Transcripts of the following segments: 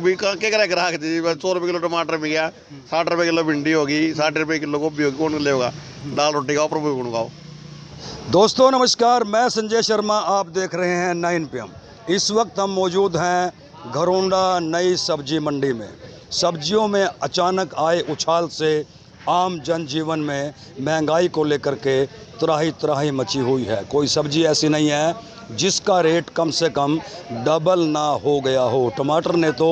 भी के करे ग्राहक जी 100 रुपये किलो टमाटर मिल गया, 60 रुपये किलो भिंडी होगी, 60 रुपये किलो गोभी होगी, कौन लेगा? दाल रोटी खाओ, प्रभु गुण गाओ। दोस्तों नमस्कार, मैं संजय शर्मा, आप देख रहे हैं 9 PM। इस वक्त हम मौजूद हैं घरौंडा नई सब्जी मंडी में। सब्जियों में अचानक आए उछाल से आम जनजीवन में महंगाई को लेकर के त्राही त्राही मची हुई है। कोई सब्जी ऐसी नहीं है जिसका रेट कम से कम डबल ना हो गया हो। टमाटर ने तो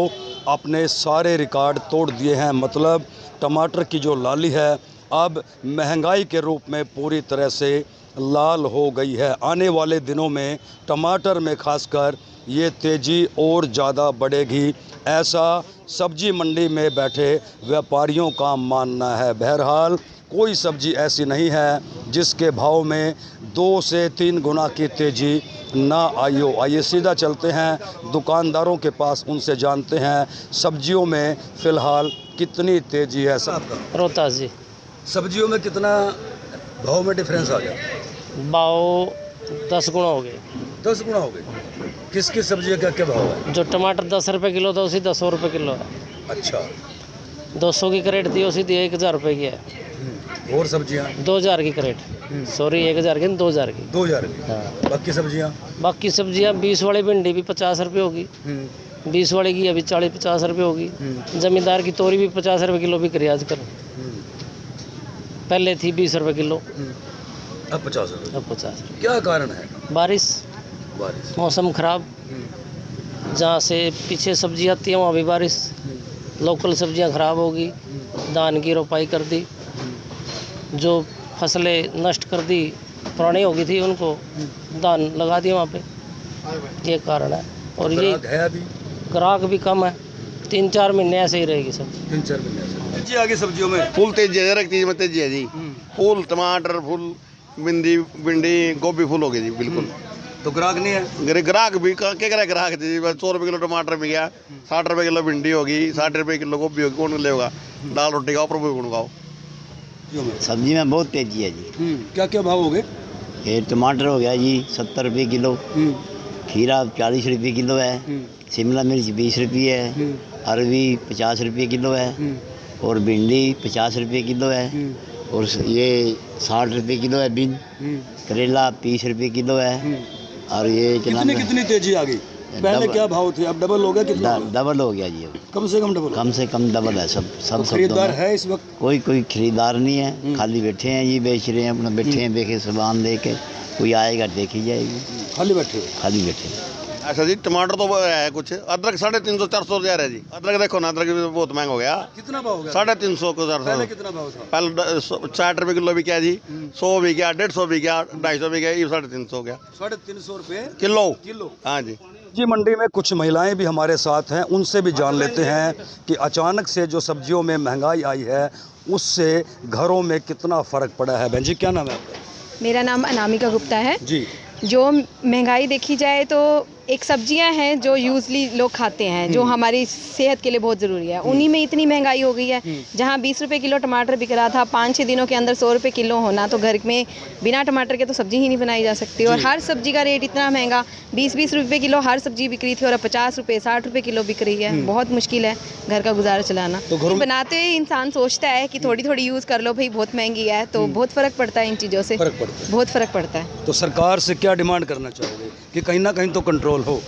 अपने सारे रिकॉर्ड तोड़ दिए हैं। मतलब टमाटर की जो लाली है अब महंगाई के रूप में पूरी तरह से लाल हो गई है। आने वाले दिनों में टमाटर में खासकर ये तेज़ी और ज़्यादा बढ़ेगी, ऐसा सब्जी मंडी में बैठे व्यापारियों का मानना है। बहरहाल कोई सब्जी ऐसी नहीं है जिसके भाव में 2 से 3 गुना की तेज़ी ना आई हो। आइए सीधा चलते हैं दुकानदारों के पास, उनसे जानते हैं सब्जियों में फ़िलहाल कितनी तेज़ी है। साहब रोहतास जी। सब्जियों में कितना भाव में डिफरेंस आ गया? भाव 10 गुना हो गए। 10 गुना हो गए। किस किस सब्जी का क्या भाव है? जो टमाटर 10 रुपये किलो था उसी 10 रुपये किलो है। अच्छा। 200 की करेट थी उसी 1000 रुपये की है। और सब्जियां? 2000 की करेट। सॉरी 1000 की, 2000 की। 2000 की। हाँ। बाकी सब्जियां? बाकी सब्जियां 20 वाली भिंडी भी 50 रुपये होगी, 20 वाली की अभी 40-50 रुपये होगी। जमींदार की तोरी भी 50 रुपये किलो बिक रही है आजकल। पहले थी 20 रुपये किलो, अब 50 रुपये। अब 50 रुपये। क्या कारण है? बारिश, बारिश, मौसम खराब। जहाँ से पीछे सब्जी आती है वहाँ भी बारिश, लोकल सब्जियाँ खराब होगी। धान की रोपाई कर दी, जो फसलें नष्ट कर दी, पुरानी हो गई थी, उनको धान लगा दिए वहाँ पे। ये कारण है। और ये है अभी ग्राहक भी कम है। 3-4 महीने ऐसे ही रहेगी सब। 3-4 महीने जी। आगे सब्जियों में फुल तेजी है, हर एक चीज़ में तेजी है जी। फूल टमाटर, फूल भिंडी गोभी फुल हो गई जी बिल्कुल। तो ग्राहक नहीं है? ग्राहक भी के करे ग्राहक जी 100 रुपये किलो टमाटर मिल गया, 60 रुपये किलो भिंडी होगी, 60 रुपये किलो गोभी होगी, कौन लेगा? दाल रोटी खाओ, प्रभु गुण गाओ। सब्जी में बहुत तेजी है जी। क्या क्या भाव हो गए? ये टमाटर हो गया जी 70 रुपये किलो, खीरा 40 रुपये किलो है, शिमला मिर्च 20 रुपये है, अरवी 50 रुपये किलो है, और भिंडी 50 रुपये किलो है, और ये 60 रुपये किलो है बीन, करेला 30 रुपये किलो है। और ये कितनी तेजी आ गई? पहले क्या भाव थे, अब डबल हो गया? कितना? डबल हो गया जी। अब कम से कम डबल? कम से कम डबल है। सब तो खरीदार है इस वक्त? कोई खरीदार नहीं है, खाली बैठे हैं जी, बेच रहे हैं अपना, बैठे हैं देखे सामान लेके, कोई आएगा देखी जाएगी। खाली बैठे? खाली बैठे। अच्छा जी, टमाटर तो है कुछ, अदरक 350-400 रुपया है जी। अदरक देखो ना, अदरक भी बहुत महंगा हो गया। कितना भाव हो गया? 350 को 400। पहले कितना भाव था? पहले 60 रुपये किलो भी क्या जी, 100 भी क्या, 150 भी क्या, 250 भी क्या, ये 350 हो गया। 350 रुपये किलो। हाँ जी। जी मंडी में कुछ महिलाएं भी हमारे साथ हैं, उनसे भी जान लेते हैं कि अचानक से जो सब्जियों में महंगाई आई है उससे घरों में कितना फ़र्क पड़ा है। बहन जी क्या नाम है आपका? मेरा नाम अनामिका गुप्ता है जी। जो महंगाई देखी जाए तो एक सब्जियां हैं जो यूजली लोग खाते हैं, जो हमारी सेहत के लिए बहुत ज़रूरी है, उन्हीं में इतनी महंगाई हो गई है। जहां 20 रुपये किलो टमाटर बिक रहा था, 5-6 दिनों के अंदर 100 रुपये किलो होना, तो घर में बिना टमाटर के तो सब्जी ही नहीं बनाई जा सकती। और हर सब्जी का रेट इतना महंगा, 20-20 रुपये किलो हर सब्जी बिक रही थी और अब 50 रुपये 60 रुपये किलो बिक रही है। बहुत मुश्किल है घर का गुजारा चलाना। तो घर बनाते हुए इंसान सोचता है कि थोड़ी थोड़ी यूज़ कर लो भाई, बहुत महंगी है, तो बहुत फ़र्क पड़ता है इन चीज़ों से, बहुत फ़र्क पड़ता है। तो सरकार से क्या डिमांड करना चाहोगे कि कहीं ना कहीं तो कंट्रोल हो?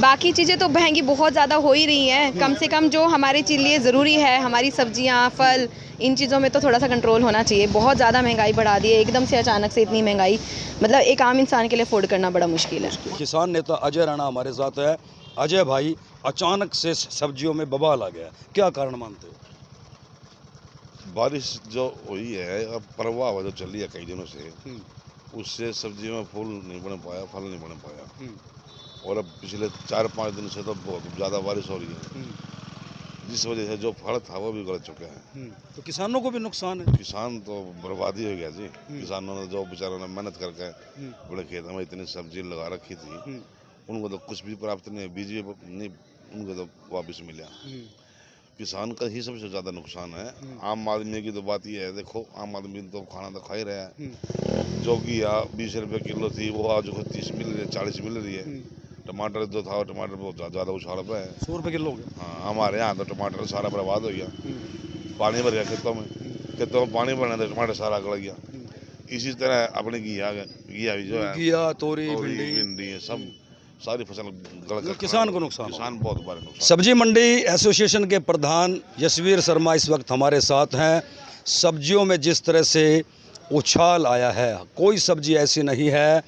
बाकी चीज़ें तो महंगी बहुत ज़्यादा हो ही रही हैं, कम से कम जो हमारे लिए ज़रूरी है, हमारी सब्जियां, फल, इन चीज़ों में तो थोड़ा सा कंट्रोल होना चाहिए। बहुत ज़्यादा महंगाई बढ़ा दी है एकदम से, अचानक से इतनी महंगाई, मतलब एक आम इंसान के लिए अफोर्ड करना बड़ा मुश्किल है। किसान नेता अजय राणा हमारे साथ है। अजय भाई, अचानक से सब्जियों में बवाल आ गया, क्या कारण मानते हो? बारिश जो हुई है, अब प्रवाह जो चली है कई दिनों से, उससे सब्जियों में फूल नहीं बन पाया, फल नहीं बन पाया। और अब पिछले 4-5 दिन से तो बहुत ज़्यादा बारिश हो रही है, जिस वजह से जो फल था वो भी गल चुका है। तो किसानों को भी नुकसान है? किसान तो बर्बादी हो गया जी। किसानों ने जो बेचारों ने मेहनत करके बड़े खेत में इतनी सब्जी लगा रखी थी, उनको तो कुछ भी प्राप्त नहीं, बीज भी नहीं उनको तो वापस मिला। किसान का ही सबसे ज़्यादा नुकसान है। आम आदमी की तो बात ये है, देखो आम आदमी तो खाना तो खा ही रहा है। जो कि 20 रुपये किलो थी वो आज 30 मिल रही है, 40 मिल रही है। टमाटर जो था टमाटर बहुत ज़्यादा उछाल पे है। 100 रुपये किलो हो गया। हाँ हमारे यहाँ तो टमाटर सारा बर्बाद हो गया, पानी भर गया खेतों में पानी भरने तो टमाटर सारा गल गया। इसी तरह अपने घिया भी जो है, घिया, तोरी, भिंडी सब सारी फसल गल कर किसान को नुकसान किसान बहुत बड़ा नुकसान। सब्जी मंडी एसोसिएशन के प्रधान यशवीर शर्मा इस वक्त हमारे साथ हैं। सब्जियों में जिस तरह से उछाल आया है, कोई सब्जी ऐसी नहीं है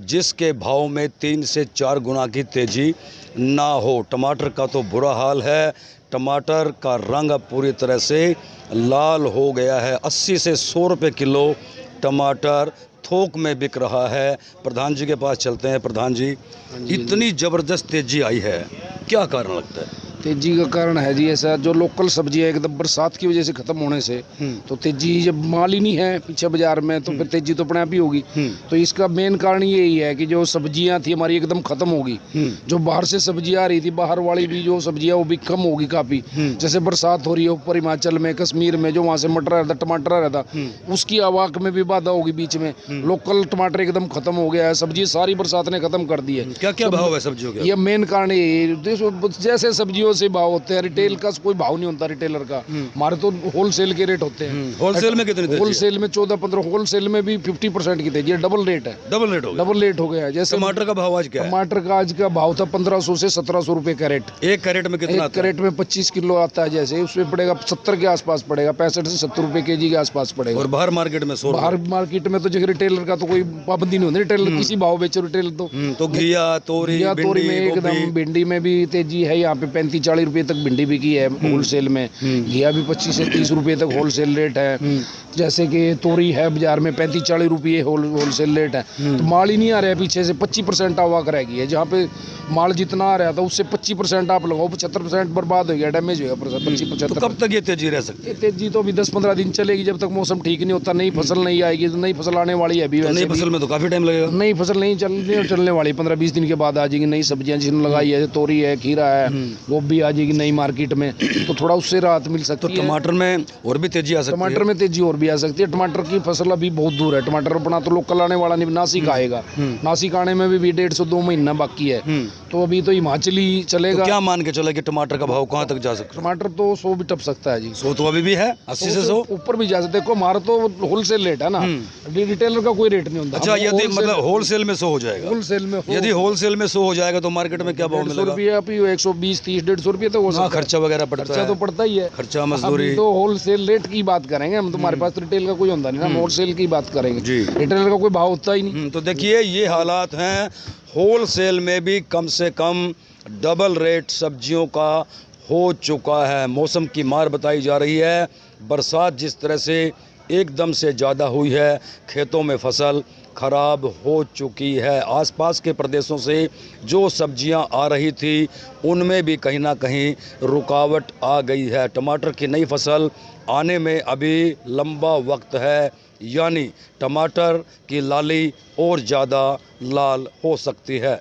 जिसके भाव में 3 से 4 गुना की तेज़ी ना हो। टमाटर का तो बुरा हाल है, टमाटर का रंग अब पूरी तरह से लाल हो गया है। 80 से 100 रुपये किलो टमाटर थोक में बिक रहा है। प्रधान जी के पास चलते हैं। प्रधान जी, इतनी ज़बरदस्त तेज़ी आई है, क्या कारण लगता है? तेजी का कारण है जी ऐसा, जो लोकल सब्जियां एकदम बरसात की वजह से खत्म होने से तो तेजी, जब माल ही नहीं है पीछे बाजार में तो फिर तेजी तो अपने आप ही होगी। तो इसका मेन कारण यही है कि जो सब्जियां थी हमारी एकदम खत्म होगी। जो बाहर से सब्जी आ रही थी, बाहर वाली भी जो सब्जियां वो भी कम होगी काफ़ी। जैसे बरसात हो रही है ऊपर हिमाचल में, कश्मीर में, जो वहाँ से मटर आ रहा था, टमाटर आ रहा था, उसकी आवाक में भी बाधा होगी बीच में। लोकल टमाटर एकदम खत्म हो गया है, सब्जी सारी बरसात ने खत्म कर दी है। क्या क्या भाव है सब्जियों के? ये मेन कारण यही, जैसे सब्जियों से भाव होते हैं, रिटेल का कोई भाव नहीं होता रिटेलर का। हमारे तो होलसेल के रेट होते हैं। होलसेल में कितनी? होलसेल में 14-15, होलसेल में भी 50% की तेजी है। डबल रेट है, डबल रेट हो गया। डबल रेट हो गया है। जैसे टमाटर का भाव आज क्या है? टमाटर का आज का भाव था 1500 से 1700 रुपए कैरेट। एक कैरेट में कितना? एक कैरेट में 25 किलो आता है, जैसे उसमें पड़ेगा 70 के आसपास पड़ेगा, 65 से 70 रुपए केजी के आसपास पड़ेगा। और बाहर मार्केट में 100? बाहर मार्केट में तो जगह रिटेलर का तो कोई पाबंदी नहीं होती, रिटेलर किसी भाव बेचे रिटेलर तो घिया, तोरी में एकदम, भिंडी में भी तेजी है। यहाँ पे 35-40 रुपए तक भिंडी बिकी है होलसेल में। घिया भी 25 से 30 रुपए तक होलसेल रेट है। जैसे कि तोरी है बाजार में 35-40 रुपये होलसेल रेट है। तो माल ही नहीं आ रहा है, पीछे से 25% आवाक रह गई है। जहाँ पे माल जितना आ रहा था उससे 25% आप लगाओ, 75% बर्बाद हो गया, डैमेज हो गया 25-75। तो कब तक ये तेजी रह सकती है? तेजी तो अभी 10-15 दिन चलेगी, जब तक मौसम ठीक नहीं होता। नई फसल नहीं आएगी, तो नई फसल आने वाली है अभी। नई फसल में तो काफी टाइम लगेगा। नई फसल नहीं चलने वाली, 15-20 दिन के बाद आ जाएगी नई सब्जियां जिन्होंने लगाई है। तोरी है, खीरा है, गोभी आ जाएगी नई मार्केट में, तो थोड़ा उससे राहत मिल सकती है। तो टमाटर में और भी तेजी आ सकती है? टमाटर में तेजी और भी आ सकती है। टमाटर की फसल अभी बहुत दूर है। टमाटर अपना तो लोकल आने वाला नहीं, नासिक आएगा। नासिक आने में भी 1.5-2 महीना बाकी है। तो अभी तो हिमाचली चलेगा। तो क्या मान के चले कि टमाटर का भाव कहाँ तक जा सकता है? टमाटर तो 100 भी टप सकता है जी। 100 तो अभी भी है, 80 से 100 ऊपर भी जा सकते। देखो हमारा तो होलसेल रेट है ना, रिटेलर का कोई रेट नहीं होता। अच्छा, यदि मतलब होलसेल में 100 हो जाएगा? होलसेल में यदि होलसेल में 100 हो जाएगा तो मार्केट में क्या भाव मिलेगा? 120, 30, 150 रुपये तो हो सकता है। खर्चा वगैरह पड़ता है? तो पड़ता ही है, खर्चा, मजदूरी। तो होलसेल रेट की बात करेंगे हम, तुम्हारे पास तो रिटेल का कोई होता नहीं ना, होलसेल की बात करेंगे जी। रिटेलर का कोई भाव होता ही नहीं। तो देखिए ये हालात हैं। होलसेल में भी कम से कम डबल रेट सब्जियों का हो चुका है। मौसम की मार बताई जा रही है। बरसात जिस तरह से एकदम से ज़्यादा हुई है, खेतों में फसल खराब हो चुकी है। आसपास के प्रदेशों से जो सब्जियां आ रही थी उनमें भी कहीं ना कहीं रुकावट आ गई है। टमाटर की नई फसल आने में अभी लंबा वक्त है, यानी टमाटर की लाली और ज़्यादा लाल हो सकती है।